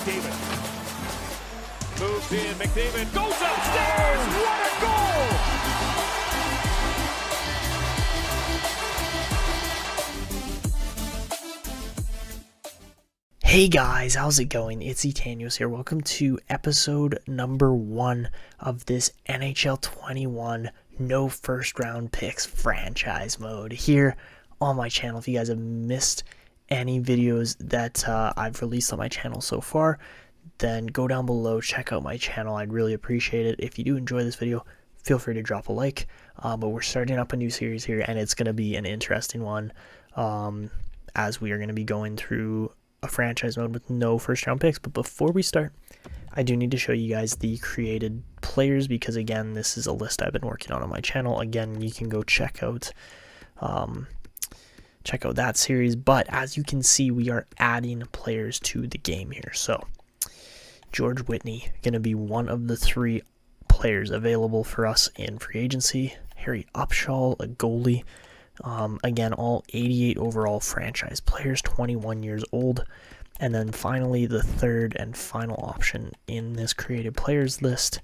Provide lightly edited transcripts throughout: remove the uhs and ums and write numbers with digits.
McDavid. Moves in, McDavid goes upstairs! What a goal! Hey guys, how's it going? It's Etanyos here. Welcome to episode number 1 of this NHL 21 no first round picks franchise mode here on my channel. If you guys have missed any videos that I've released on my channel so far, then go down below, check out my channel. I'd really appreciate it. If you do enjoy this video, feel free to drop a like. But we're starting up a new series here, and it's going to be an interesting one as we are going to be going through a franchise mode with no first round picks. But before we start, I do need to show you guys the created players, because again, this is a list I've been working on my channel. Again, you can go check out that series. But as you can see, we are adding players to the game here. So George Whitney going to be one of the 3 players available for us in free agency. Harry Upshall, a goalie. Again, all 88 overall franchise players, 21 years old. And then finally, the third and final option in this created players list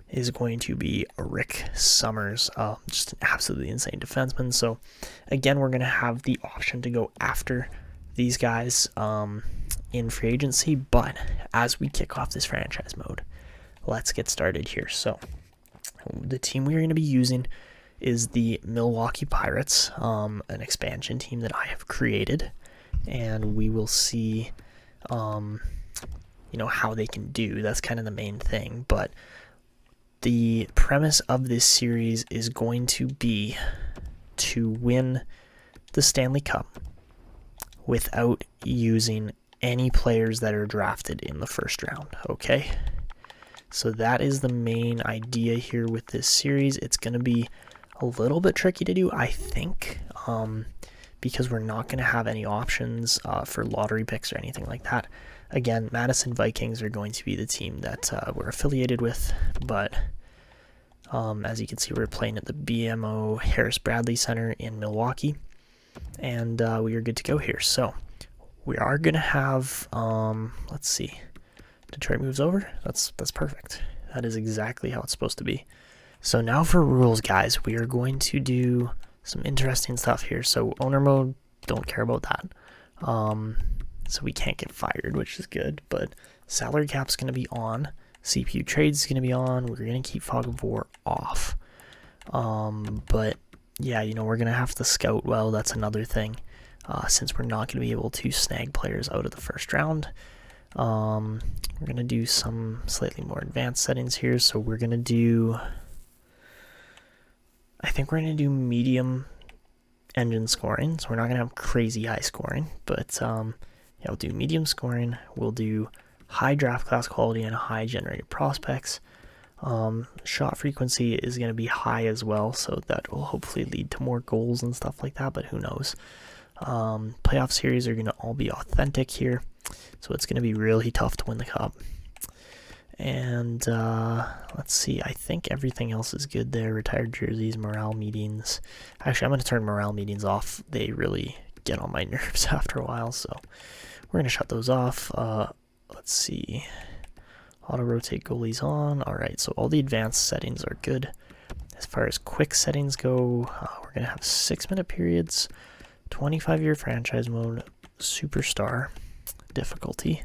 is going to be Rick Summers, just an absolutely insane defenseman. So again, we're going to have the option to go after these guys in free agency. But as we kick off this franchise mode, let's get started here. So the team we're going to be using is the Milwaukee Pirates, an expansion team that I have created, and we will see, how they can do. That's kind of the main thing. But the premise of this series is going to be to win the Stanley Cup without using any players that are drafted in the first round. Okay, so that is the main idea here with this series. It's going to be a little bit tricky to do, I think, because we're not going to have any options for lottery picks or anything like that. Again, Madison Vikings are going to be the team that we're affiliated with, but as you can see, we're playing at the BMO Harris Bradley Center in Milwaukee, and we are good to go here. So we are going to have, let's see, Detroit moves over. That's perfect. That is exactly how it's supposed to be. So now for rules, guys, we are going to do some interesting stuff here. So owner mode, don't care about that. So we can't get fired, which is good. But salary cap's going to be on. CPU trades is going to be on. We're going to keep fog of war off. But yeah, we're going to have to scout well. That's another thing. Since we're not going to be able to snag players out of the first round. We're going to do some slightly more advanced settings here. So we're going to do, I think we're going to do medium engine scoring. So we're not going to have crazy high scoring, but yeah, we'll do medium scoring. We'll do high draft class quality and high generated prospects. Shot frequency is going to be high as well, so that will hopefully lead to more goals and stuff like that, but who knows. Playoff series are going to all be authentic here, so it's going to be really tough to win the cup. And let's see, I think everything else is good there. Retired jerseys, morale meetings. Actually, I'm going to turn morale meetings off. They really get on my nerves after a while, so we're going to shut those off. Let's see, auto rotate goalies on. All right, so all the advanced settings are good. As far as quick settings go, we're going to have 6-minute periods, 25-year franchise mode, superstar difficulty.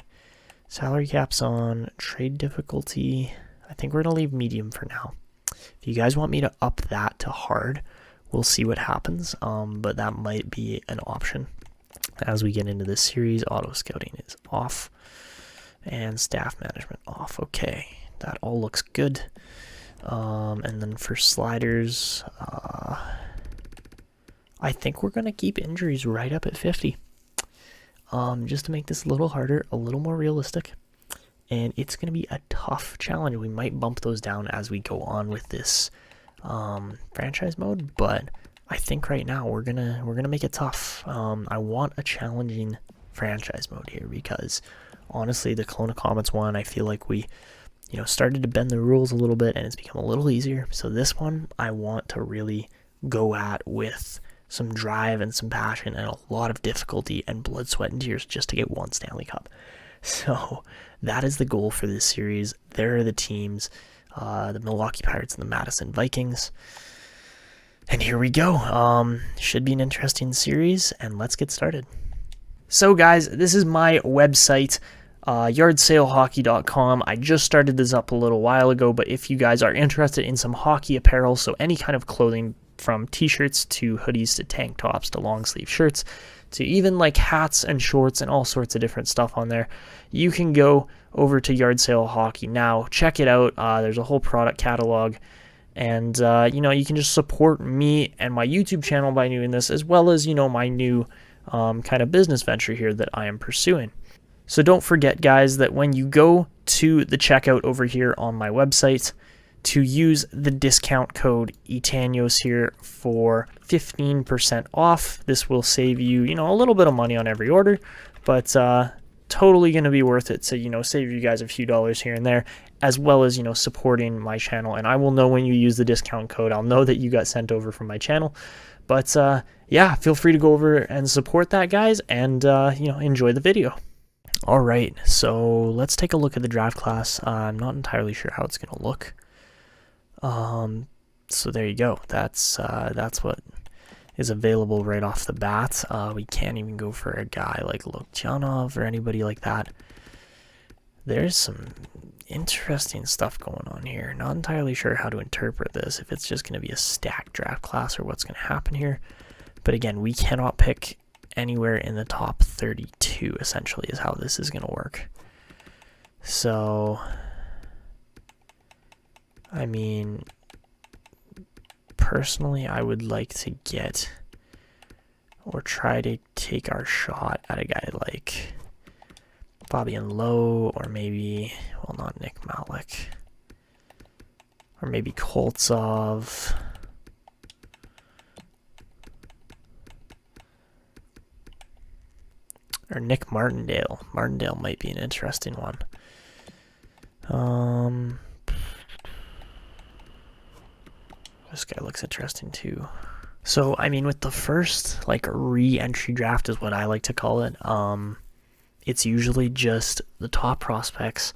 Salary cap's on, trade difficulty. I think we're going to leave medium for now. If you guys want me to up that to hard, we'll see what happens. But that might be an option as we get into this series. Auto scouting is off and staff management off. Okay, that all looks good. And then for sliders, I think we're going to keep injuries right up at 50. Just to make this a little harder, a little more realistic. And it's going to be a tough challenge. We might bump those down as we go on with this franchise mode, but I think right now we're gonna make it tough. I want a challenging franchise mode here because honestly, the Kelowna Comets one, I feel like we started to bend the rules a little bit and it's become a little easier. So this one I want to really go at with some drive and some passion and a lot of difficulty and blood, sweat, and tears just to get one Stanley Cup. So that is the goal for this series. There are the teams, the Milwaukee Pirates and the Madison Vikings. And here we go. Should be an interesting series, and let's get started. So guys, this is my website, yardsalehockey.com. I just started this up a little while ago, but if you guys are interested in some hockey apparel, so any kind of clothing from t-shirts to hoodies to tank tops to long sleeve shirts to even like hats and shorts and all sorts of different stuff on there, you can go over to Yard Sale Hockey now. Check it out. There's a whole product catalog. And, you can just support me and my YouTube channel by doing this, as well as, my new kind of business venture here that I am pursuing. So don't forget, guys, that when you go to the checkout over here on my website, to use the discount code Etanyos here for 15% off. This will save you, a little bit of money on every order, but totally going to be worth it to, save you guys a few dollars here and there, as well as, supporting my channel. And I will know when you use the discount code. I'll know that you got sent over from my channel. But yeah, feel free to go over and support that, guys, and, enjoy the video. All right, so let's take a look at the draft class. I'm not entirely sure how it's going to look. So there you go. That's what is available right off the bat. We can't even go for a guy like Loktionov or anybody like that. There's some interesting stuff going on here. Not entirely sure how to interpret this, if it's just going to be a stacked draft class or what's going to happen here. But again, we cannot pick anywhere in the top 32, essentially, is how this is going to work. So, I mean, personally, I would like to get or try to take our shot at a guy like Fabian Lowe, or maybe, well, not Nick Malik, or maybe Koltsov. Or Nick Martindale. Martindale might be an interesting one. This guy looks interesting too. So, I mean, with the first, re-entry draft is what I like to call it. It's usually just the top prospects.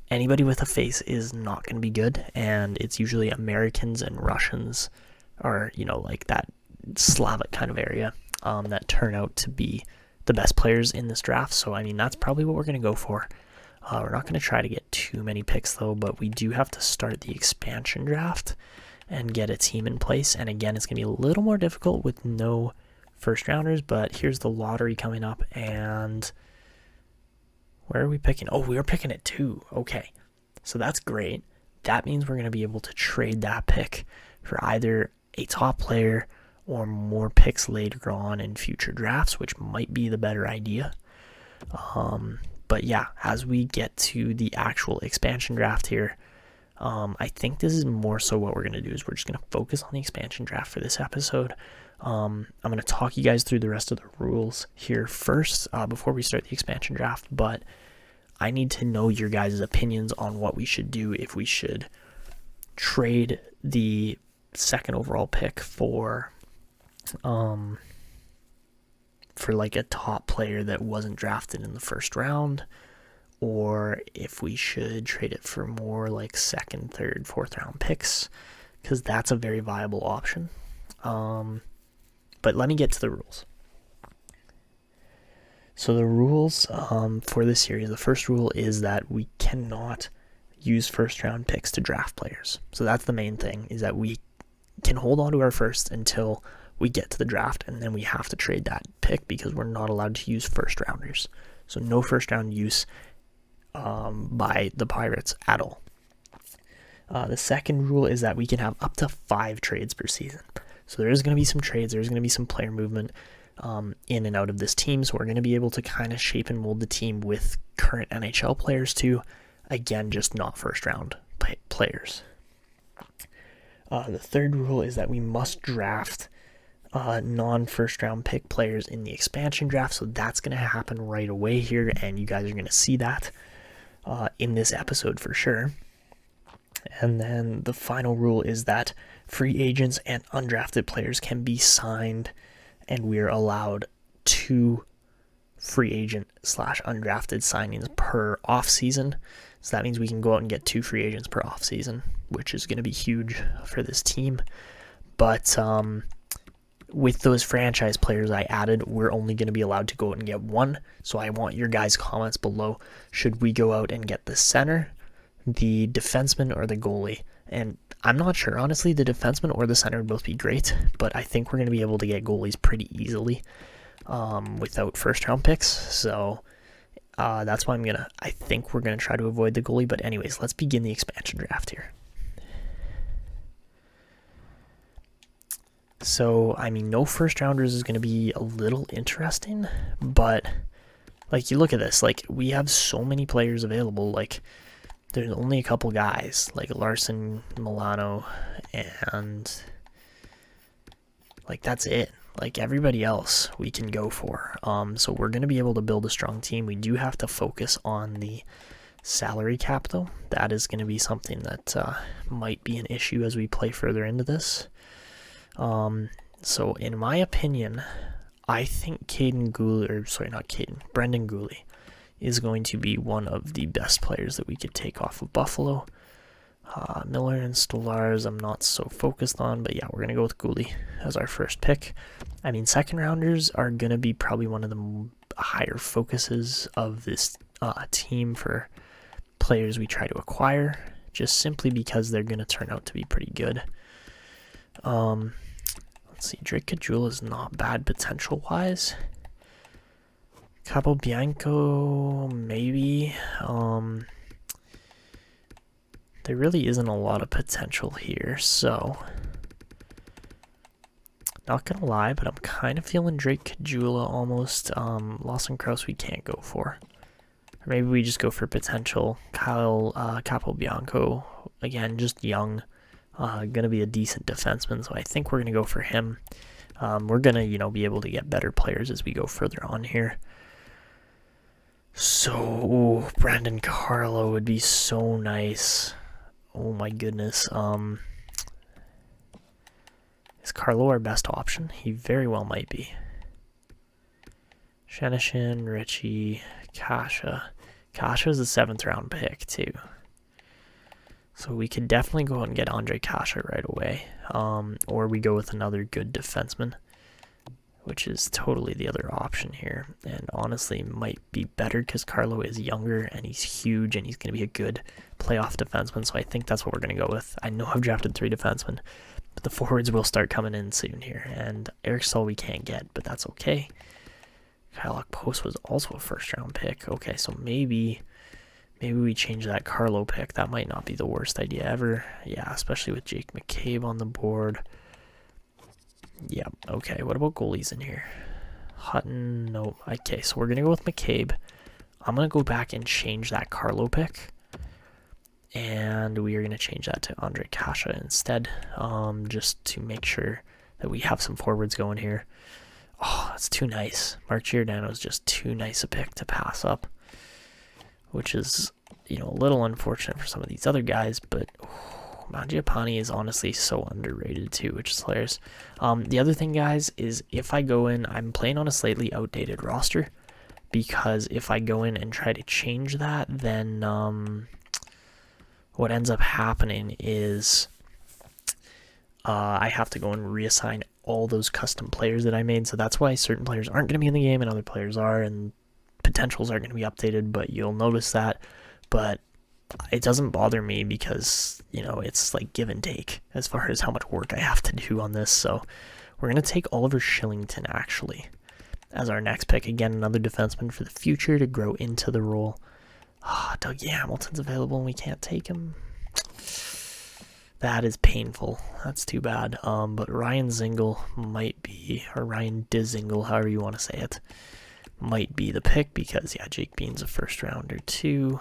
Anybody with a face is not going to be good, and it's usually Americans and Russians, or, that Slavic kind of area, that turn out to be the best players in this draft. So, I mean, that's probably what we're going to go for. We're not going to try to get too many picks, though, but we do have to start the expansion draft and get a team in place. And again, it's going to be a little more difficult with no first rounders, but here's the lottery coming up. And where are we picking? Oh, we are picking at 2. Okay, so that's great. That means we're going to be able to trade that pick for either a top player or more picks later on in future drafts, which might be the better idea. But yeah, as we get to the actual expansion draft here, I think this is more so what we're going to do is we're just going to focus on the expansion draft for this episode. I'm going to talk you guys through the rest of the rules here first before we start the expansion draft, but I need to know your guys' opinions on what we should do, if we should trade the second overall pick for like a top player that wasn't drafted in the first round, or if we should trade it for more like second, third, fourth round picks, because that's a very viable option. But let me get to the rules. So the rules for this series, the first rule is that we cannot use first round picks to draft players. So that's the main thing, is that we can hold on to our first until we get to the draft, and then we have to trade that pick because we're not allowed to use first rounders. So no first round use by the Pirates at all. The second rule is that we can have up to 5 trades per season. So there is going to be some trades, there's going to be some player movement in and out of this team, so we're going to be able to kind of shape and mold the team with current NHL players too. Again, just not first round players. The third rule is that we must draft non-first round pick players in the expansion draft, so that's going to happen right away here, and you guys are going to see that in this episode for sure. And then the final rule is that free agents and undrafted players can be signed, and we're allowed 2 free agent / undrafted signings per offseason. So that means we can go out and get 2 free agents per offseason, which is going to be huge for this team. But with those franchise players I added, we're only going to be allowed to go out and get 1. So I want your guys' comments below. Should we go out and get the center, the defenseman, or the goalie? And I'm not sure. Honestly, the defenseman or the center would both be great, but I think we're going to be able to get goalies pretty easily without first-round picks. So that's why I think we're going to try to avoid the goalie. But anyways, let's begin the expansion draft here. So, I mean, no first-rounders is going to be a little interesting, but, like, you look at this. Like, we have so many players available. Like, there's only a couple guys, like Larson, Milano, and, like, that's it. Like, everybody else we can go for. So we're going to be able to build a strong team. We do have to focus on the salary cap, though. That is going to be something that might be an issue as we play further into this. So in my opinion, I think Brendan Gooley is going to be one of the best players that we could take off of Buffalo. Miller and Stolarz I'm not so focused on, but yeah, we're going to go with Gooley as our first pick. I mean, second rounders are going to be probably one of the higher focuses of this team for players we try to acquire, just simply because they're going to turn out to be pretty good. Let's see, Drake Caggiula is not bad potential-wise. Capobianco, maybe. There really isn't a lot of potential here, so not gonna lie, but I'm kind of feeling Drake Caggiula almost. Lawson Crouse we can't go for. Or maybe we just go for potential. Kyle Capobianco, again, just young. Gonna be a decent defenseman, so I think we're gonna go for him. We're gonna, be able to get better players as we go further on here. So, Brandon Carlo would be so nice. Oh my goodness. Is Carlo our best option? He very well might be. Shenishin, Richie, Kasha. Kasha's a 7th round pick too. So we could definitely go out and get Andre Kasha right away. Or we go with another good defenseman, which is totally the other option here. And honestly, might be better because Carlo is younger and he's huge and he's going to be a good playoff defenseman. So I think that's what we're going to go with. I know I've drafted 3 defensemen, but the forwards will start coming in soon here. And Eric Stahl we can't get, but that's okay. Kyle Post was also a first-round pick. Okay, so maybe we change that Carlo pick. That might not be the worst idea ever. Yeah, especially with Jake McCabe on the board. Yeah, okay. What about goalies in here? Hutton, no. Okay, so we're going to go with McCabe. I'm going to go back and change that Carlo pick. And we are going to change that to Andre Kasha instead. Just to make sure that we have some forwards going here. Oh, that's too nice. Mark Giordano is just too nice a pick to pass up. Which is, a little unfortunate for some of these other guys, but Mangiapane is honestly so underrated too, which is hilarious. The other thing, guys, is if I go in, I'm playing on a slightly outdated roster, because if I go in and try to change that, then what ends up happening is I have to go and reassign all those custom players that I made, so that's why certain players aren't going to be in the game and other players are, and potentials are going to be updated, but you'll notice that. But it doesn't bother me because, it's like give and take as far as how much work I have to do on this. So we're going to take Oliver Shillington actually as our next pick. Again, another defenseman for the future to grow into the role. Dougie Hamilton's available and we can't take him. That is painful. That's too bad. But Ryan Zingle might be, or Ryan Dizingle, however you want to say it, might be the pick because, yeah, Jake Bean's a first rounder too.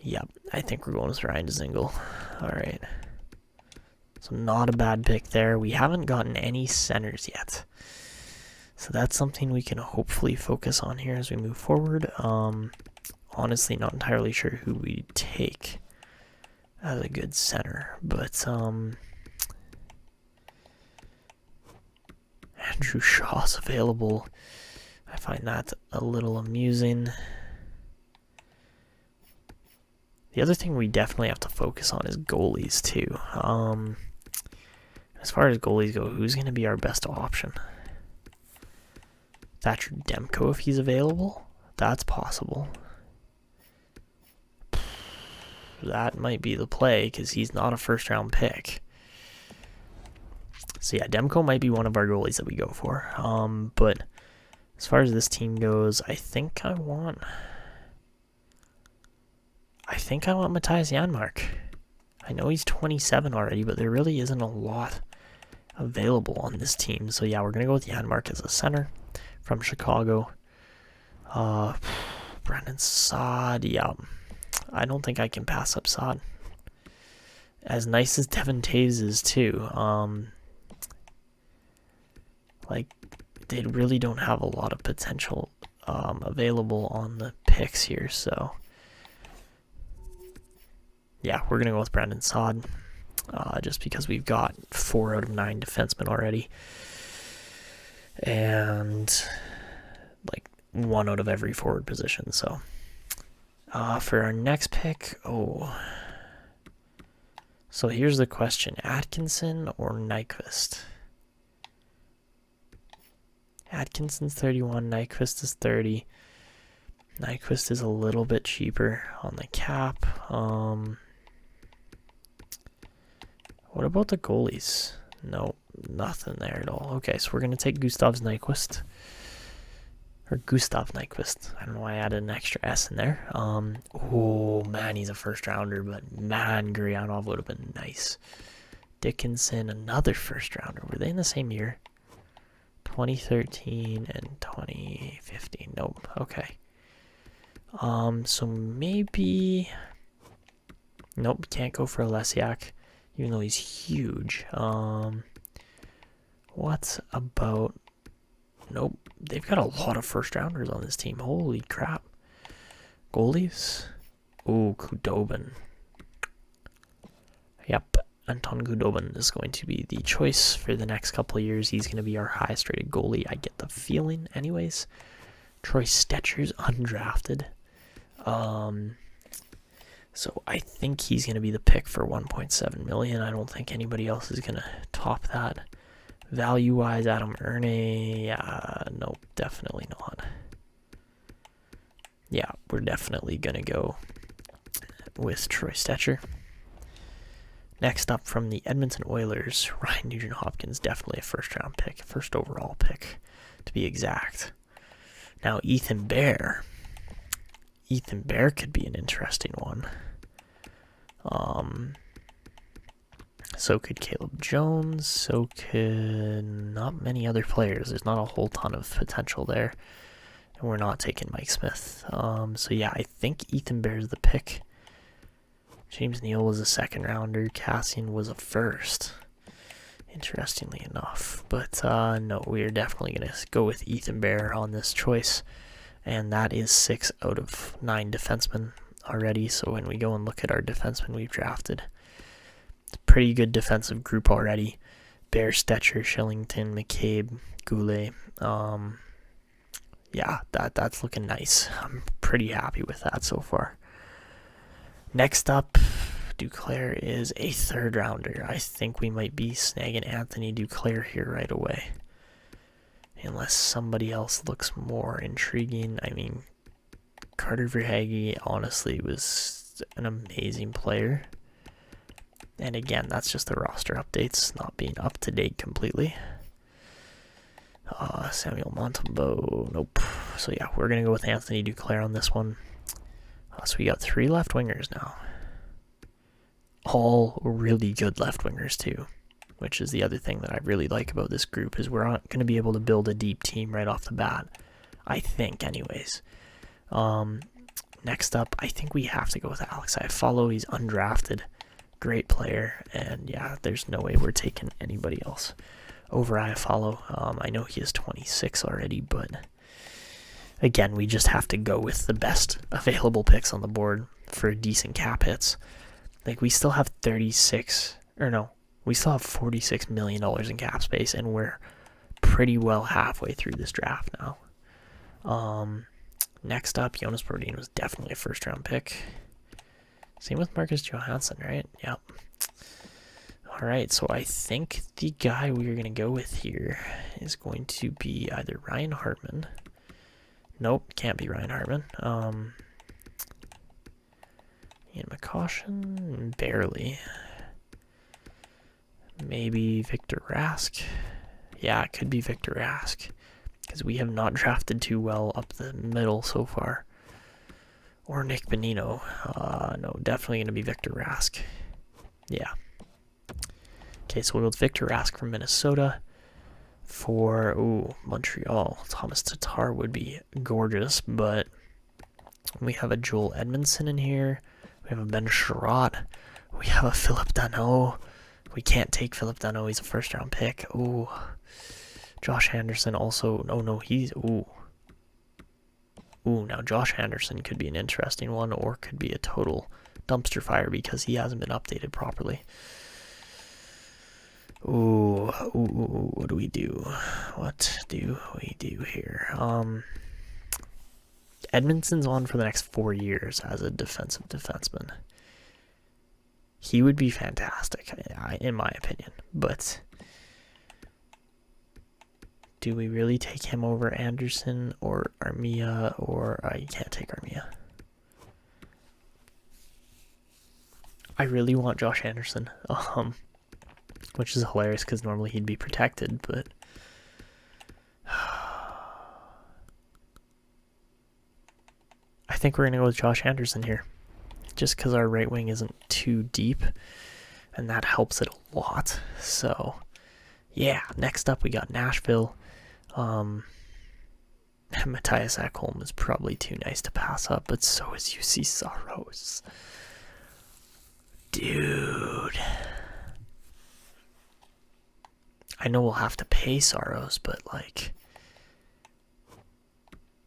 Yep, I think we're going with Ryan Zingle. All right. So not a bad pick there. We haven't gotten any centers yet. So that's something we can hopefully focus on here as we move forward. Honestly, not entirely sure who we take as a good center, but Andrew Shaw's available. I find that a little amusing. The other thing we definitely have to focus on is goalies too. As far as goalies go, who's going to be our best option? Thatcher Demko, if he's available? That's possible. That might be the play, because he's not a first-round pick. So yeah, Demko might be one of our goalies that we go for. But as far as this team goes, I think I want Mattias Janmark. I know he's 27 already, but there really isn't a lot available on this team. So yeah, we're going to go with Janmark as a center from Chicago. Brendan Saad, yeah. I don't think I can pass up Saad. As nice as Devin Taves is too, they really don't have a lot of potential available on the picks here, so yeah, we're going to go with Brendan Saad, just because we've got 4 out of 9 defensemen already, and 1 out of every forward position, so for our next pick, so here's the question, Atkinson or Nyquist? Atkinson's 31, Nyquist is 30. Nyquist is a little bit cheaper on the cap. What about the goalies? Nope, nothing there at all. Okay, so we're going to take Gustav Nyquist. Or Gustav Nyquist. I don't know why I added an extra S in there. Oh, man, he's a first rounder, but man, Gurianov would have been nice. Dickinson, another first rounder. Were they in the same year? 2013 and 2015. Nope. Okay. So maybe... Nope, can't go for Lesiak, even though he's huge. What about... Nope, they've got a lot of first rounders on this team. Holy crap. Goalies? Ooh, Khudobin. Yep, Anton Khudobin is going to be the choice for the next couple of years. He's going to be our highest rated goalie, I get the feeling anyways. Troy Stetcher's undrafted. So I think he's going to be the pick for 1.7 million. I don't think anybody else is going to top that. Value-wise, Adam Erne, nope, definitely not. Yeah, we're definitely going to go with Troy Stecher. Next up from the Edmonton Oilers, Ryan Nugent-Hopkins, definitely a first-round pick, first overall pick, to be exact. Now, Ethan Bear. Ethan Bear could be an interesting one. So could Caleb Jones, so could not many other players. There's not a whole ton of potential there. And we're not taking Mike Smith. So yeah, I think Ethan Bear's the pick. James Neal was a second rounder. Cassian was a first. Interestingly enough. But no, we are definitely going to go with Ethan Bear on this choice. And that is 6 out of 9 defensemen already. So when we go and look at our defensemen we've drafted, it's a pretty good defensive group already. Bear, Stetcher, Shillington, McCabe, Goulet. Yeah, that's looking nice. I'm pretty happy with that so far. Next up, Duclair is a third rounder. I think we might be snagging Anthony Duclair here right away. Unless somebody else looks more intriguing. I mean, Carter Verhaeghe honestly was an amazing player. And again, that's just the roster updates not being up to date completely. Samuel Montembeault, nope. So yeah, we're going to go with Anthony Duclair on this one. So we got 3 left wingers now. All really good left wingers too, which is the other thing that I really like about this group, is we're not going to be able to build a deep team right off the bat. I think anyways. Next up, I think we have to go with Alex Iafallo. He's undrafted. Great player. And yeah, there's no way we're taking anybody else over Iafallo. I know he is 26 already, but again, we just have to go with the best available picks on the board for decent cap hits. Like, we still have we still have $46 million in cap space, and we're pretty well halfway through this draft now. Next up, Jonas Brodien was definitely a first-round pick. Same with Marcus Johansson, right? Yep. All right, so I think the guy we're going to go with here is going to be either Ryan Hartman. Nope, can't be Ryan Hartman. Ian McCaution, barely. Maybe Victor Rask. Yeah, it could be Victor Rask, because we have not drafted too well up the middle so far. Or Nick Bonino. No, definitely going to be Victor Rask. Yeah. Okay, so we'll go with Victor Rask from Minnesota. For, Montreal. Thomas Tatar would be gorgeous, but we have a Joel Edmondson in here. We have a Ben Sherratt. We have a Philip Danault. We can't take Philip Danault. He's a first-round pick. Ooh. Josh Anderson also. Oh, no, he's... Ooh, now Josh Anderson could be an interesting one, or could be a total dumpster fire because he hasn't been updated properly. Ooh, what do we do? What do we do here? Edmondson's on for the next 4 years as a defensive defenseman. He would be fantastic, in my opinion. But do we really take him over Anderson or Armia? Or you can't take Armia. I really want Josh Anderson. Which is hilarious because normally he'd be protected, but I think we're going to go with Josh Anderson here. Just because our right wing isn't too deep, and that helps it a lot. So, yeah, next up we got Nashville. Matthias Ekholm is probably too nice to pass up, but so is UC Saros. Dude. I know we'll have to pay Saros, but, like,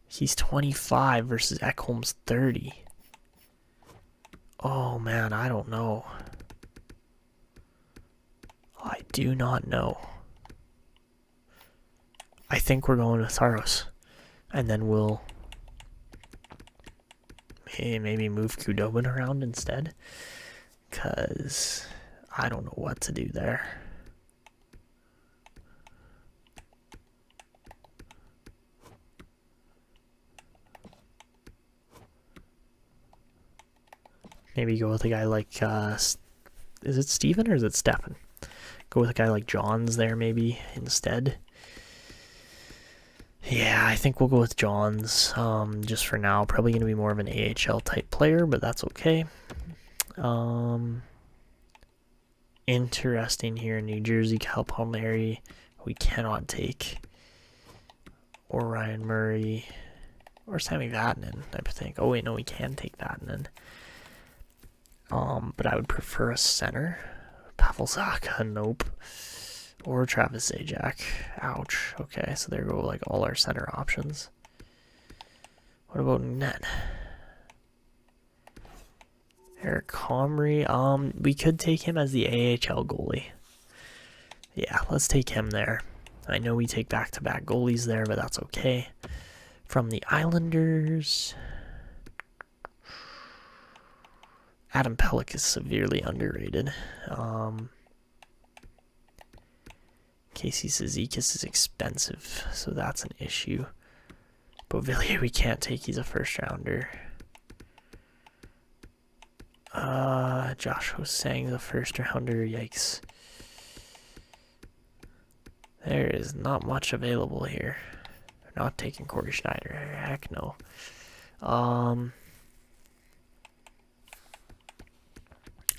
he's 25 versus Ekholm's 30. Oh, man, I don't know. I do not know. I think we're going with Saros. And then we'll maybe move Kudobin around instead. Because I don't know what to do there. Maybe go with a guy like, is it Stephan or is it Stephan? Go with a guy like Johns there maybe instead. Yeah, I think we'll go with Johns just for now. Probably going to be more of an AHL type player, but that's okay. Interesting here. New Jersey, Cal Palmieri. We cannot take. Or Ryan Murray. Or Sammy Vatanen, I think. Oh, wait, no, we can take Vatanen. But I would prefer a center. Pavel Zacha, nope. Or Travis Zajac. Ouch. Okay, so there go like all our center options. What about net? Eric Comrie. We could take him as the AHL goalie. Yeah, let's take him there. I know we take back-to-back goalies there, but that's okay. From the Islanders, Adam Pelech is severely underrated. Casey Cizikas is expensive, so that's an issue. Beauvillier we can't take, he's a first-rounder. Josh Hosang's a first-rounder, yikes. There is not much available here. They're not taking Corey Schneider, heck no.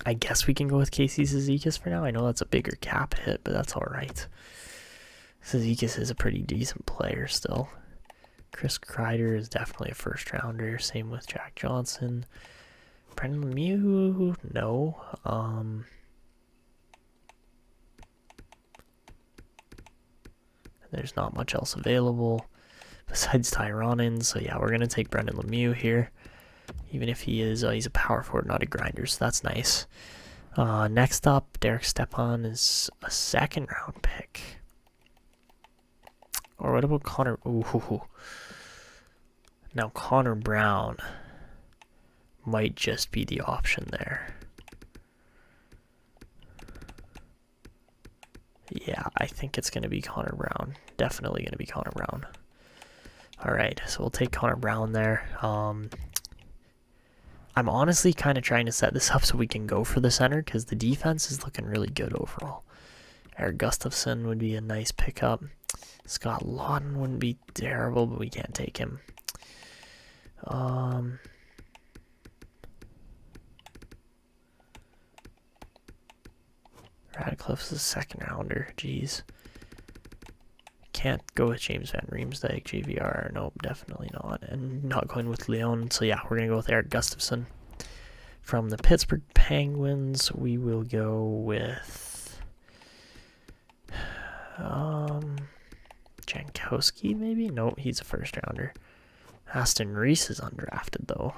I guess we can go with Casey Cizikas for now. I know that's a bigger cap hit, but that's alright. Cizikas is a pretty decent player still. Chris Kreider is definitely a first rounder. Same with Jack Johnson. Brendan Lemieux, no. There's not much else available besides Tyronin. So yeah, we're going to take Brendan Lemieux here. Even if he is, he's a power forward, not a grinder, so that's nice. Next up, Derek Stephan is a second-round pick. Or what about Connor? Ooh, Now Connor Brown might just be the option there. Yeah, I think it's going to be Connor Brown. Definitely going to be Connor Brown. All right, so we'll take Connor Brown there. I'm honestly kind of trying to set this up so we can go for the center because the defense is looking really good overall. Eric Gustafsson would be a nice pickup. Scott Lawton wouldn't be terrible, but we can't take him. Radcliffe's a second rounder. Jeez. Can't go with James Van Riemsdyk, JVR. Nope, definitely not. And not going with Leon. So yeah, we're going to go with Eric Gustafsson. From the Pittsburgh Penguins, we will go with Jankowski, maybe? No, he's a first rounder. Aston Reese is undrafted, though.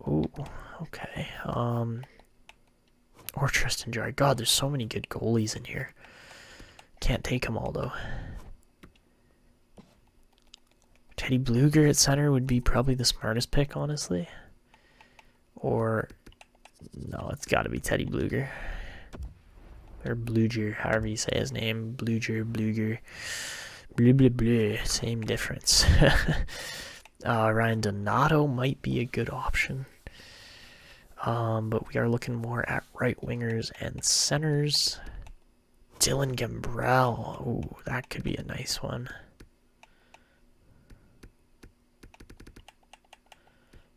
Ooh, okay. Or Tristan Jarry. God, there's so many good goalies in here. Can't take them all, though. Teddy Bluger at center would be probably the smartest pick, honestly. Or, no, it's got to be Teddy Bluger. Or Bluger, however you say his name. Bluger, Bluger. Blah, blah, blah. Same difference. Ryan Donato might be a good option. But we are looking more at right wingers and centers. Dylan Gambrell. Ooh, that could be a nice one.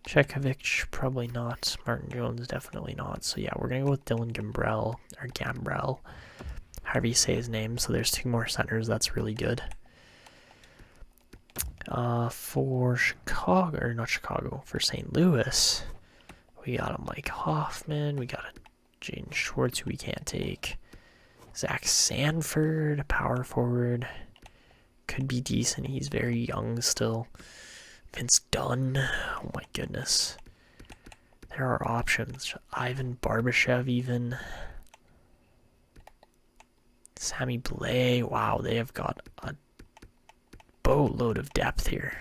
Chekovic, probably not. Martin Jones, definitely not. So yeah, we're going to go with Dylan Gambrell, or Gambrell, however you say his name. So there's 2 more centers. That's really good. For Chicago, or not Chicago, for St. Louis, we got a Mike Hoffman. We got a Jaden Schwartz, who we can't take. Zach Sanford, power forward. Could be decent. He's very young still. Vince Dunn. Oh my goodness. There are options. Ivan Barbashev even. Sammy Blais. Wow, they have got a boatload of depth here.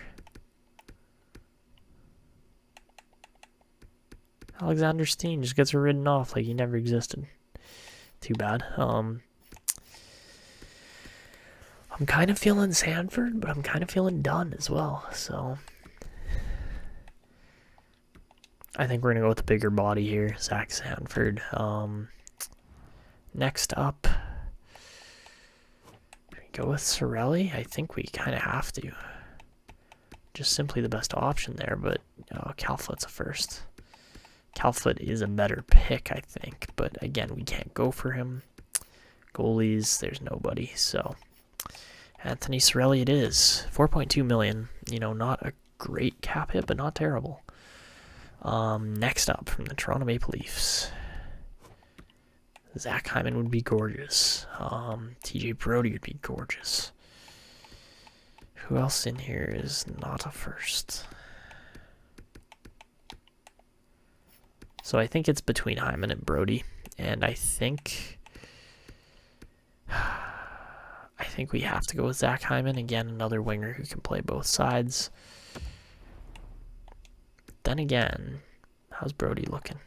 Alexander Steen just gets written off like he never existed. Too bad. I'm kind of feeling Sanford, but I'm kind of feeling Dunn as well. So I think we're going to go with the bigger body here, Zach Sanford. Next up, we go with Sorelli. I think we kind of have to. Just simply the best option there, but Calfoot's a first. Calfoot is a better pick, I think, but again, we can't go for him. Goalies, there's nobody, so Anthony Cirelli it is. 4.2 million, not a great cap hit, but not terrible. Next up, from the Toronto Maple Leafs, Zach Hyman would be gorgeous. TJ Brodie would be gorgeous. Who else in here is not a first? So I think it's between Hyman and Brodie, and I think we have to go with Zach Hyman. Again, another winger who can play both sides. Then again, how's Brodie looking?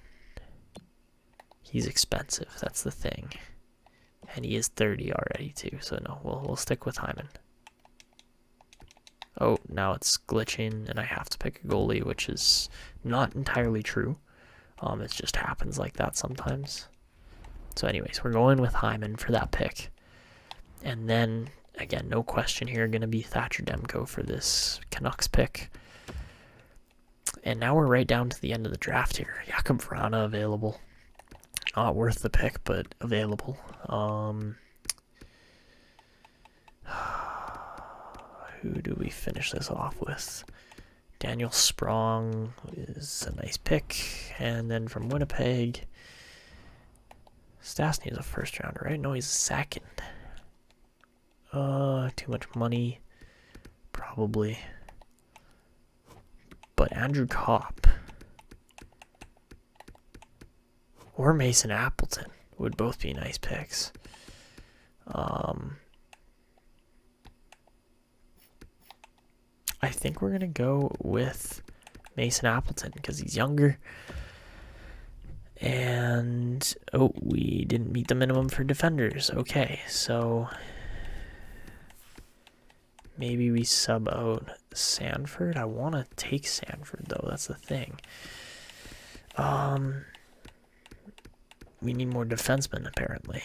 He's expensive, that's the thing. And he is 30 already too, so no, we'll stick with Hyman. Oh, now it's glitching and I have to pick a goalie, which is not entirely true. It just happens like that sometimes. So anyways, we're going with Hyman for that pick. And then, again, no question here, going to be Thatcher Demko for this Canucks pick. And now we're right down to the end of the draft here. Jakub Vrana available. Not worth the pick, but available. Who do we finish this off with? Daniel Sprong is a nice pick. And then from Winnipeg, Stastny is a first rounder, right? No, he's a second. Too much money, probably. But Andrew Kopp or Mason Appleton would both be nice picks. I think we're going to go with Mason Appleton because he's younger. And, oh, we didn't meet the minimum for defenders. Okay, so maybe we sub out Sanford. I want to take Sanford, though. That's the thing. We need more defensemen, apparently.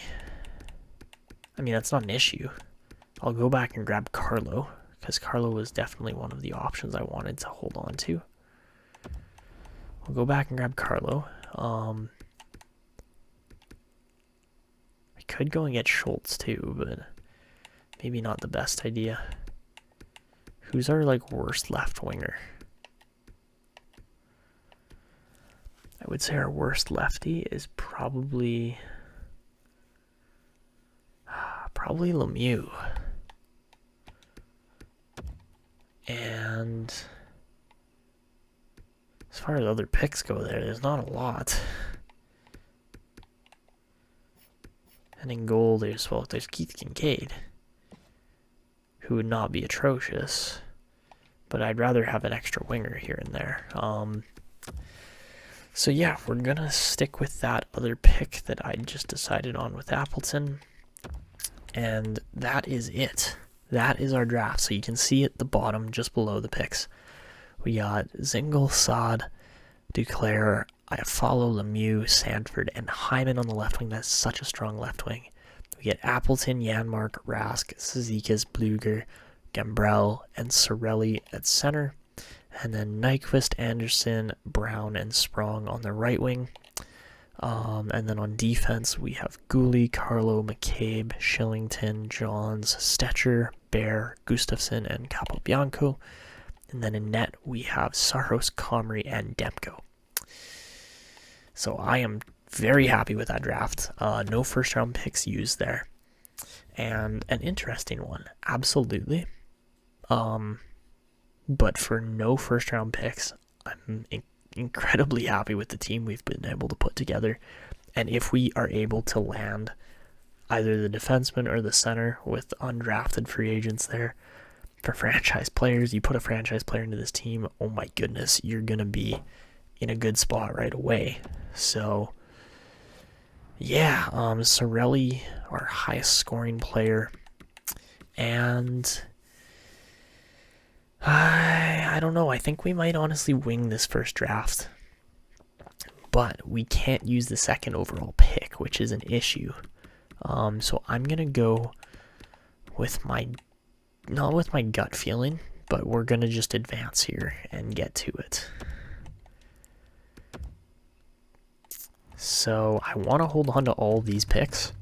I mean, that's not an issue. I'll go back and grab Carlo, because Carlo was definitely one of the options I wanted to hold on to. We'll go back and grab Carlo. I could go and get Schultz, too, but maybe not the best idea. Who's our, like, worst left winger? I would say our worst lefty is probably Lemieux. And as far as other picks go there's not a lot. And in goal, there's Keith Kincaid, who would not be atrocious, but I'd rather have an extra winger here and there. So yeah, we're going to stick with that other pick that I just decided on with Appleton. And that is it. That is our draft. So you can see at the bottom, just below the picks, we got Zingle, Saad, Duclair, Iafallo, Lemieux, Sanford, and Hyman on the left wing. That's such a strong left wing. We get Appleton, Janmark, Rask, Cizikas, Bluger, Gambrell, and Sorelli at center. And then Nyquist, Anderson, Brown, and Sprong on the right wing. And then on defense, we have Gooley, Carlo, McCabe, Shillington, Johns, Stetcher, Bear, Gustafsson, and Capobianco. And then in net, we have Saros, Comrie, and Demko. So I am very happy with that draft. No first-round picks used there. And an interesting one, absolutely. But for no first-round picks, I'm incredibly happy with the team we've been able to put together. And if we are able to land either the defenseman or the center with undrafted free agents there for franchise players, you put a franchise player into this team, oh my goodness, you're going to be in a good spot right away. So, yeah, Sorelli, our highest scoring player. And I don't know. I think we might honestly wing this first draft. But we can't use the second overall pick, which is an issue. So I'm going to go with not with my gut feeling, but we're going to just advance here and get to it. So I want to hold on to all these picks,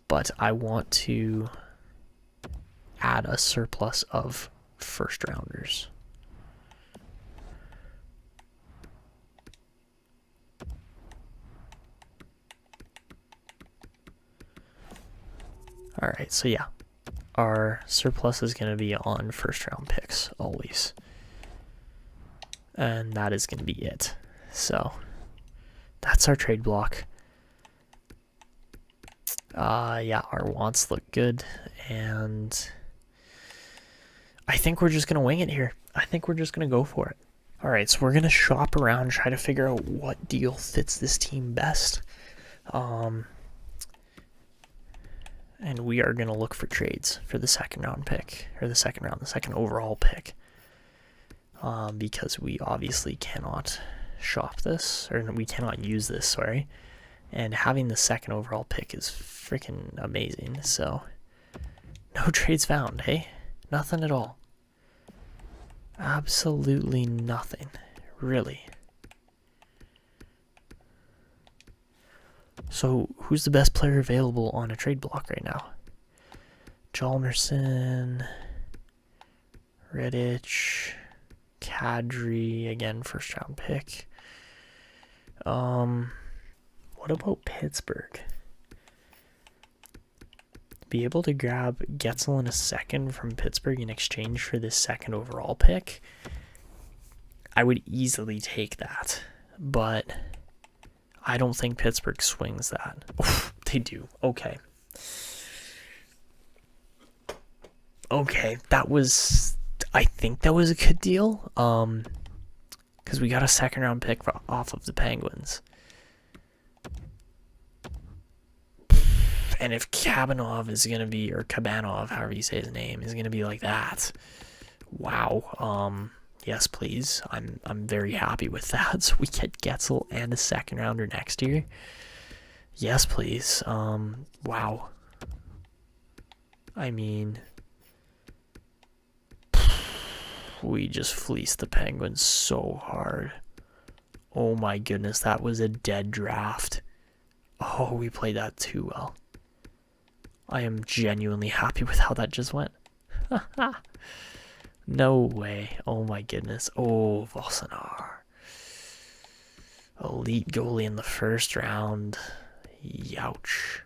but I want to add a surplus of first rounders. All right, so yeah, our surplus is going to be on first round picks always. And that is going to be it. So that's our trade block. Yeah, our wants look good, and I think we're just going to wing it here. I think we're just going to go for it. All right, so we're going to shop around, try to figure out what deal fits this team best. And we are going to look for trades for the second overall pick. Because we obviously cannot shop this, or we cannot use this, sorry. And having the second overall pick is freaking amazing. So, no trades found, hey? Nothing at all. Absolutely nothing, really. So, who's the best player available on a trade block right now? Chalmerson, Redditch, Kadri, again, first round pick. What about Pittsburgh? Be able to grab Getzel in a second from Pittsburgh in exchange for this second overall pick? I would easily take that, but I don't think Pittsburgh swings that. They do. Okay. Okay, that was I think that was a good deal. Because we got a second-round pick off of the Penguins. And if Kabanov is going to be, or Kabanov, however you say his name, is going to be like that, wow. Yes, please. I'm very happy with that. So we get Getzel and a second-rounder next year. Yes, please. Wow. I mean, we just fleeced the Penguins so hard. Oh my goodness, that was a dead draft. Oh, we played that too well. I am genuinely happy with how that just went. No way. Oh my goodness. Oh, Vosenar. Elite goalie in the first round. Youch.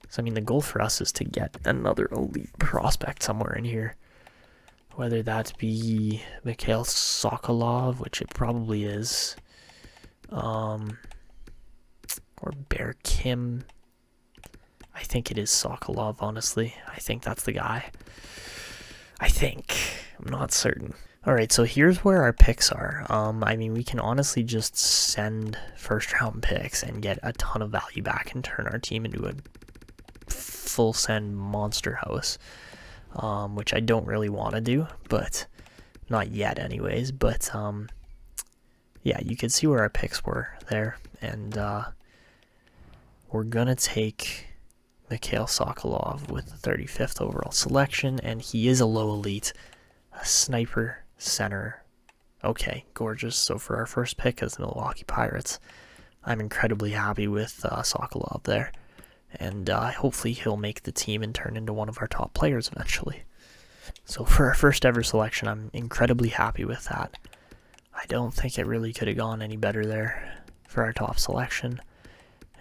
So, I mean, the goal for us is to get another elite prospect somewhere in here. Whether that be Mikhail Sokolov, which it probably is. Or Bear Kim. I think it is Sokolov, honestly. I think that's the guy. I think. I'm not certain. Alright, so here's where our picks are. I mean, we can honestly just send first-round picks and get a ton of value back and turn our team into a full-send monster house. Which I don't really want to do, but not yet anyways. But, yeah, you can see where our picks were there. And, we're going to take Mikhail Sokolov with the 35th overall selection, and he is a low elite, a sniper center. Okay, gorgeous. So for our first pick as the Milwaukee Pirates, I'm incredibly happy with Sokolov there, and hopefully he'll make the team and turn into one of our top players eventually. So for our first ever selection, I'm incredibly happy with that. I don't think it really could have gone any better there for our top selection.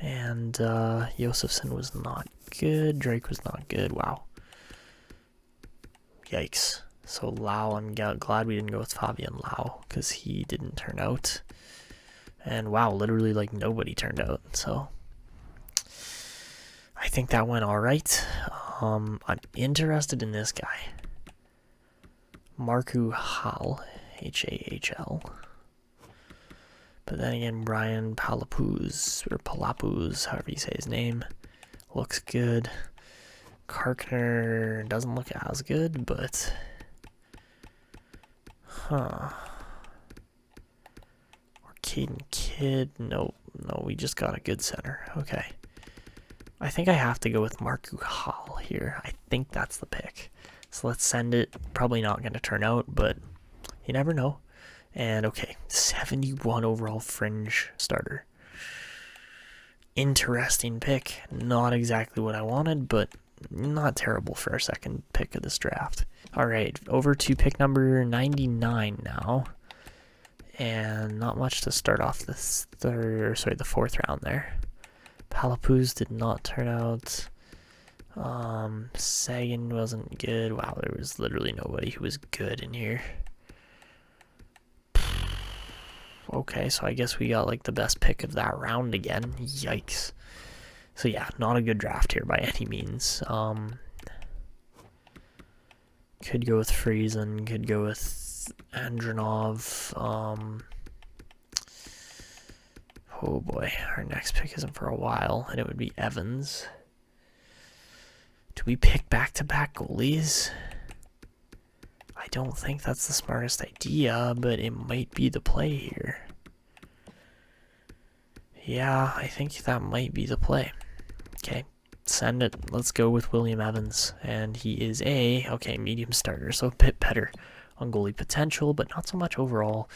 And Josefson was not good. Drake was not good. Wow. Yikes. So Lau, I'm glad we didn't go with Fabian Lau because he didn't turn out. And wow, literally like nobody turned out. So I think that went all right. I'm interested in this guy. Marku Hall. H-A-H-L. But then again, Brian Palapuz, or Palapuz, however you say his name, looks good. Karkner doesn't look as good, but... Or Caden Kidd, no, we just got a good center. Okay. I think I have to go with Marku Hall here. I think that's the pick. So let's send it. Probably not going to turn out, but you never know. And okay, 71 overall fringe starter. Interesting pick. Not exactly what I wanted, but not terrible for our second pick of this draft. Alright, over to pick number 99 now. And not much to start off this the fourth round there. Palapuz did not turn out. Sagan wasn't good. Wow, there was literally nobody who was good in here. Okay, so I guess we got like the best pick of that round again. Yikes. So yeah, not a good draft here by any means. Could go with Friesen, could go with Andronov. Oh boy, our next pick isn't for a while, and it would be Evans. Do we pick back-to-back goalies? I don't think that's the smartest idea, but it might be the play here. Yeah, I think that might be the play. Okay, send it. Let's go with William Evans. And he is a, medium starter, so a bit better on goalie potential, but not so much overall.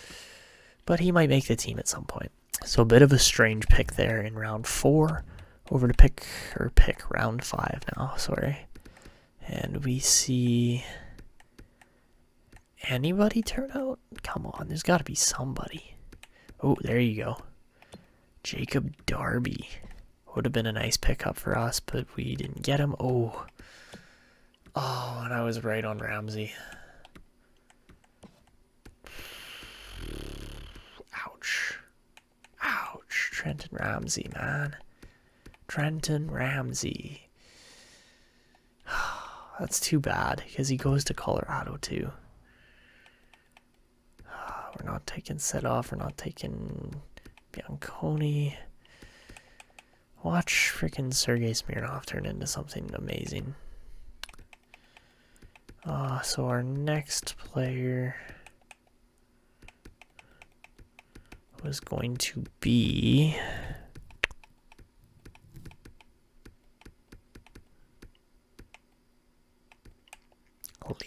But he might make the team at some point. So a bit of a strange pick there in round 4. Over to pick round 5 now, sorry. And we see... Anybody turn out? Come on, there's got to be somebody. Oh, there you go. Jacob Darby. Would have been a nice pickup for us, but we didn't get him. Oh, and I was right on Ramsey. Ouch. Trenton Ramsey, man. Trenton Ramsey. That's too bad because he goes to Colorado too. We're not taking Sedov. We're not taking Bianconi. Watch freaking Sergei Smirnov turn into something amazing. So our next player was going to be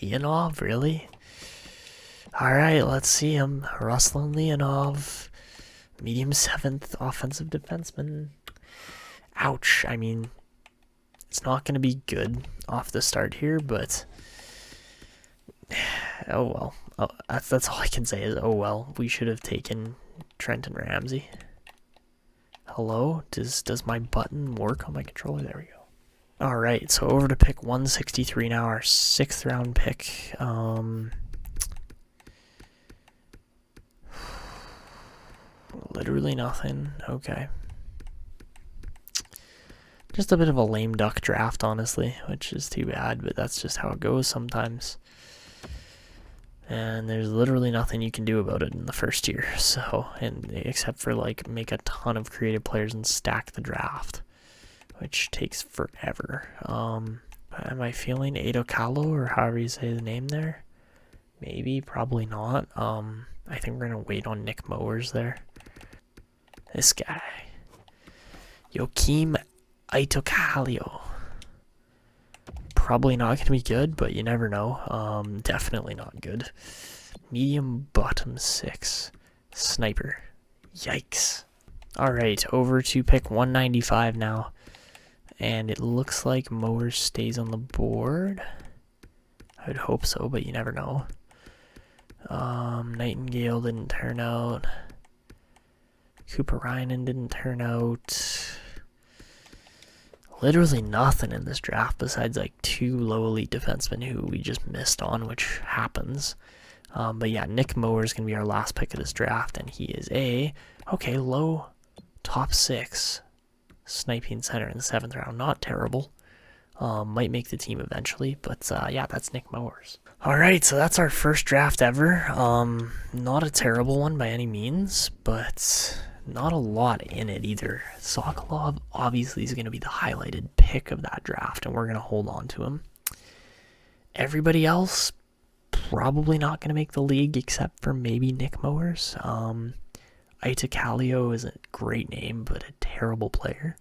Leonov, really? Alright, let's see him. Ruslan Leonov, medium 7th offensive defenseman. Ouch. I mean, it's not going to be good off the start here, but oh well. Oh, that's all I can say is oh well. We should have taken Trenton Ramsey. Hello? Does my button work on my controller? There we go. Alright, so over to pick 163 now, our 6th round pick. Literally nothing. Okay. Just a bit of a lame duck draft, honestly, which is too bad, but that's just how it goes sometimes. And there's literally nothing you can do about it in the first year, so, and except for like make a ton of creative players and stack the draft, which takes forever. Am I feeling Edo Kalo, or however you say the name there? Maybe, probably not. I think we're gonna wait on Nick Mowers there. This guy, Joakim Aitokalio. Probably not going to be good, but you never know. Definitely not good. Medium bottom 6. Sniper. Yikes. Alright, over to pick 195 now. And it looks like Mowers stays on the board. I would hope so, but you never know. Nightingale didn't turn out. Cooper Rynan didn't turn out. Literally nothing in this draft besides like 2 low elite defensemen who we just missed on, which happens. But yeah, Nick Mowers is going to be our last pick of this draft, and he is okay, low top 6 sniping center in the 7th round. Not terrible. Might make the team eventually, but yeah, that's Nick Mowers. Alright, so that's our first draft ever. Not a terrible one by any means, but not a lot in it either. Sokolov obviously is going to be the highlighted pick of that draft, and we're going to hold on to him. Everybody else, probably not going to make the league except for maybe Nick Mowers. Itakalio is a great name, but a terrible player.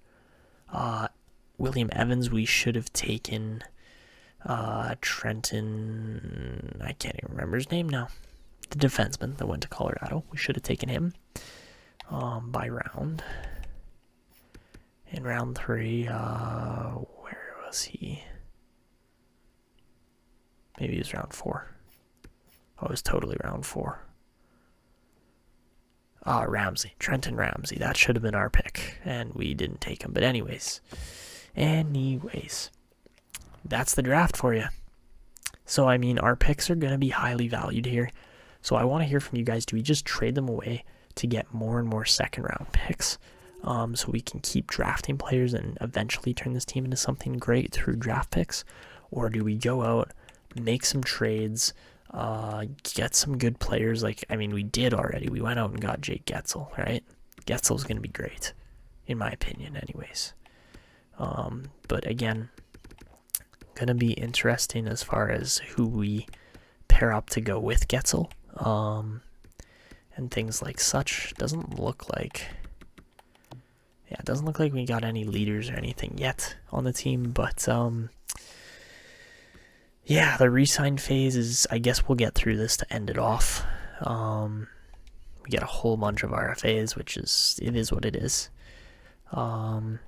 William Evans, we should have taken. Trenton, I can't even remember his name now. The defenseman that went to Colorado. We should have taken him by round. In round 3, where was he? Maybe it was round 4. Oh, it was totally round 4. Ramsey. Trenton Ramsey. That should have been our pick, and we didn't take him. But anyways, that's the draft for you. So, I mean, our picks are going to be highly valued here. So I want to hear from you guys. Do we just trade them away to get more and more second-round picks so we can keep drafting players and eventually turn this team into something great through draft picks? Or do we go out, make some trades, get some good players? Like, I mean, we did already. We went out and got Jake Getzel, right? Getzel's going to be great, in my opinion anyways. But again, going to be interesting as far as who we pair up to go with Getzel. And things like such. Doesn't look like we got any leaders or anything yet on the team, but yeah, the re-sign phase is, I guess we'll get through this to end it off. We get a whole bunch of RFAs, which is what it is. And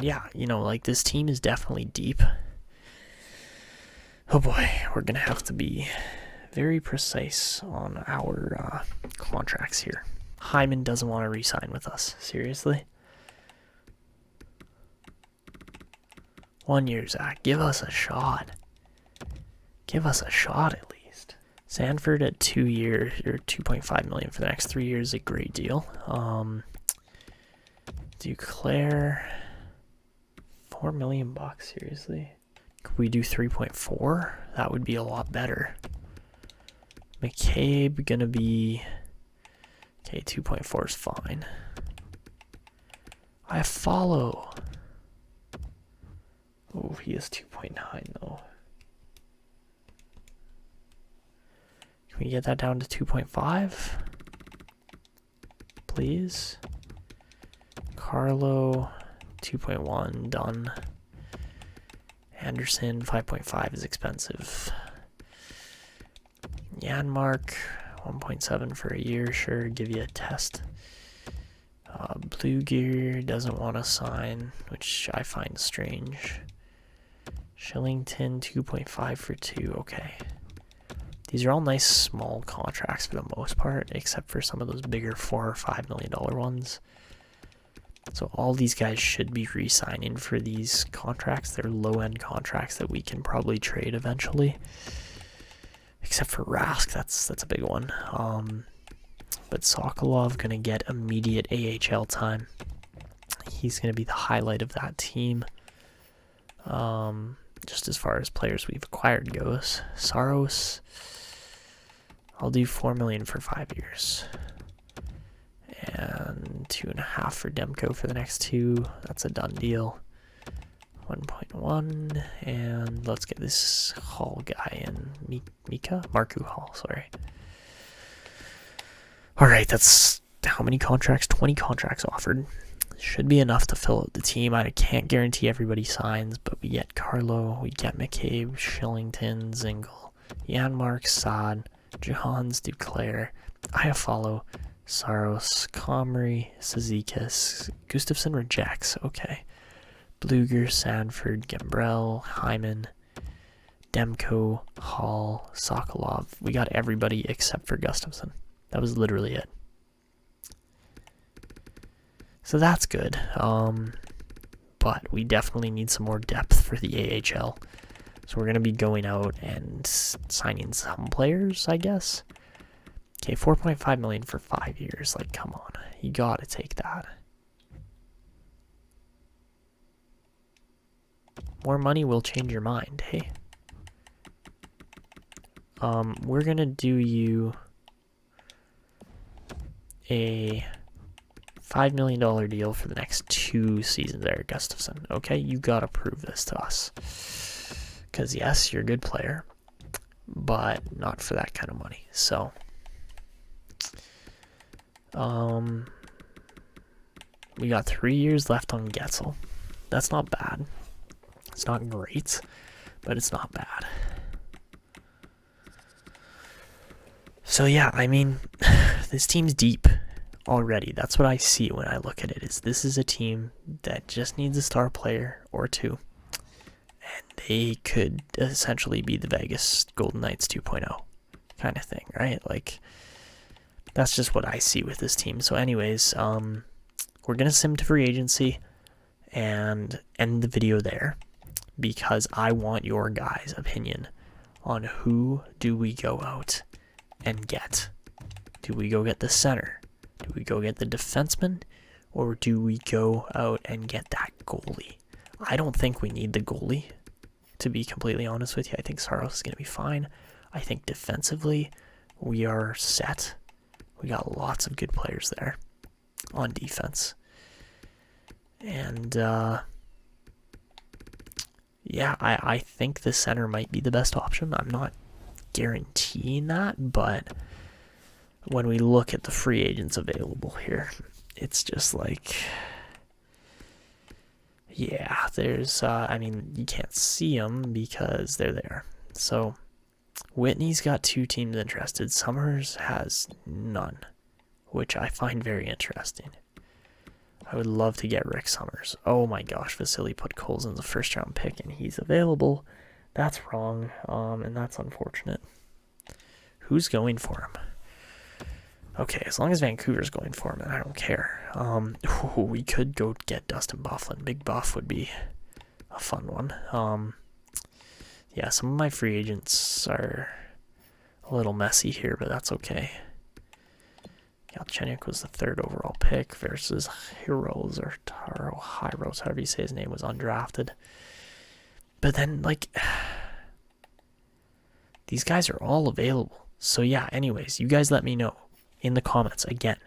yeah, like this team is definitely deep. Oh boy, we're gonna have to be very precise on our contracts here. Hyman doesn't want to re-sign with us. Seriously? 1 year, Zach. Give us a shot. Give us a shot at least. Sanford at 2 years, or $2.5 million for the next 3 years is a great deal. Duclair, $4 million bucks, seriously? Could we do 3.4? That would be a lot better. McCabe gonna be... Okay, 2.4 is fine. I follow. Oh, he is 2.9 though. Can we get that down to 2.5? Please. Carlo, 2.1, done. Anderson, 5.5 is expensive. Janmark, 1.7 for a year, sure, give you a test. Blue Gear doesn't want to sign, which I find strange. Shillington, 2.5 for 2, okay. These are all nice small contracts for the most part, except for some of those bigger $4 or $5 million ones. So all these guys should be re-signing for these contracts. They're low-end contracts that we can probably trade eventually. Except for Rask, that's a big one. But Sokolov gonna get immediate AHL time. He's gonna be the highlight of that team. Just as far as players we've acquired goes. Saros, I'll do $4 million for 5 years. And 2.5 for Demko for the next 2. That's a done deal. 1.1, and let's get this Hall guy in. Marku Hall, sorry. Alright, that's how many contracts? 20 contracts offered. Should be enough to fill out the team. I can't guarantee everybody signs, but we get Carlo, we get McCabe, Shillington, Zingle, Janmark, Saad, Johans, Duclair, Iafallo, Saros, Comrie, Cizikas, Gustafsson rejects, okay. Bluger, Sanford, Gambrell, Hyman, Demko, Hall, Sokolov. We got everybody except for Gustafsson. That was literally it. So that's good. But we definitely need some more depth for the AHL. So we're going to be going out and signing some players, I guess. Okay, $4.5 million for 5 years. Like, come on. You got to take that. More money will change your mind, hey? We're going to do you a $5 million deal for the next 2 seasons there, Gustafsson. Okay, you gotta prove this to us. Because, yes, you're a good player, but not for that kind of money. So, we got 3 years left on Getzel. That's not bad. It's not great, but it's not bad. So, yeah, I mean, this team's deep already. That's what I see when I look at it. This is a team that just needs a star player or 2. And they could essentially be the Vegas Golden Knights 2.0 kind of thing, right? Like, that's just what I see with this team. So anyways, we're going to sim to free agency and end the video there because I want your guys' opinion on who do we go out and get. Do we go get the center? Do we go get the defenseman? Or do we go out and get that goalie? I don't think we need the goalie, to be completely honest with you. I think Saros is going to be fine. I think defensively, we are set. We got lots of good players there on defense. And, yeah, I think the center might be the best option. I'm not guaranteeing that, but when we look at the free agents available here, it's just like, yeah, there's, I mean, you can't see them because they're there. So, Whitney's got 2 teams interested. Summers has none, which I find very interesting. I would love to get Rick Summers. Oh my gosh, Vasily Podkolzin's a first-round pick, and he's available. That's wrong, and that's unfortunate. Who's going for him? Okay, as long as Vancouver's going for him, then I don't care. We could go get Dustin Byfuglien. Big Buff would be a fun one. Yeah, some of my free agents are a little messy here, but that's okay. Galchenyuk was the 3rd overall pick versus Heroes or Taro Hyros, however you say his name, was undrafted. But then, like, these guys are all available. So yeah, anyways, you guys let me know in the comments. Again,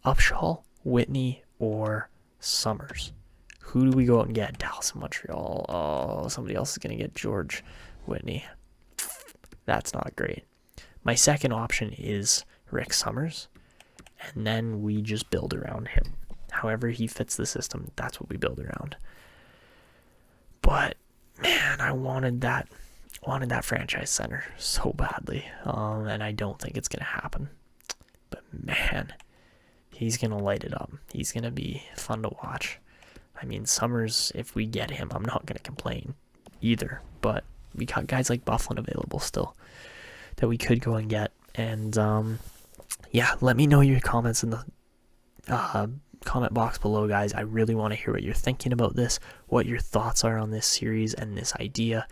Upshaw, Whitney, or Summers. Who do we go out and get? Dallas and Montreal. Oh, somebody else is going to get George Whitney. That's not great. My second option is Rick Summers, and then we just build around him. However he fits the system, that's what we build around. But man, I wanted that franchise center so badly, and I don't think it's gonna happen. But man, he's gonna light it up. He's gonna be fun to watch. I mean, Summers, if we get him, I'm not gonna complain either. But we got guys like Bufflin available still that we could go and get. And yeah, let me know your comments in the comment box below, guys. I really want to hear what you're thinking about this, what your thoughts are on this series and this idea,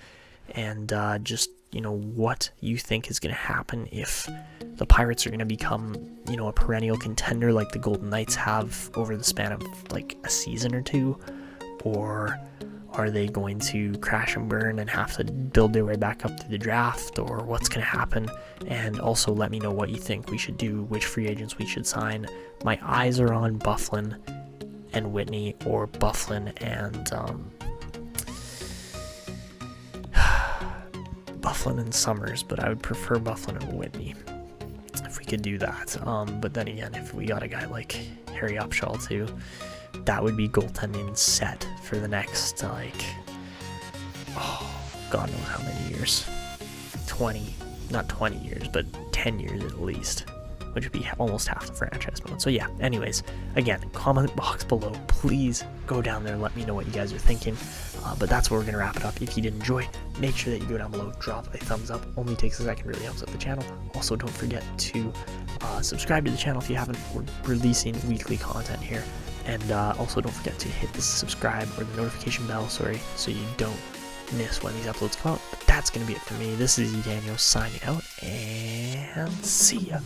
and just, you know, what you think is going to happen if the Pirates are going to become, you know, a perennial contender like the Golden Knights have over the span of like a season or two, or are they going to crash and burn and have to build their way back up through the draft, or what's going to happen? And also let me know what you think we should do, which free agents we should sign. My eyes are on Bufflin and Whitney, or Bufflin and Bufflin and Summers, but I would prefer Bufflin and Whitney if we could do that. But then again, if we got a guy like Harry Upshaw too, that would be goaltending set for the next, like, oh, God knows how many years. 20, not 20 years, but 10 years at least, which would be almost half the franchise mode. So yeah, anyways, again, comment box below. Please go down there and let me know what you guys are thinking. But that's where we're going to wrap it up. If you did enjoy, make sure that you go down below, drop a thumbs up. Only takes a second, really helps out the channel. Also, don't forget to subscribe to the channel if you haven't. We're releasing weekly content here. And also don't forget to hit the subscribe or the notification bell, so you don't miss when these uploads come out. But that's going to be it for me. This is Etanyos signing out, and see ya.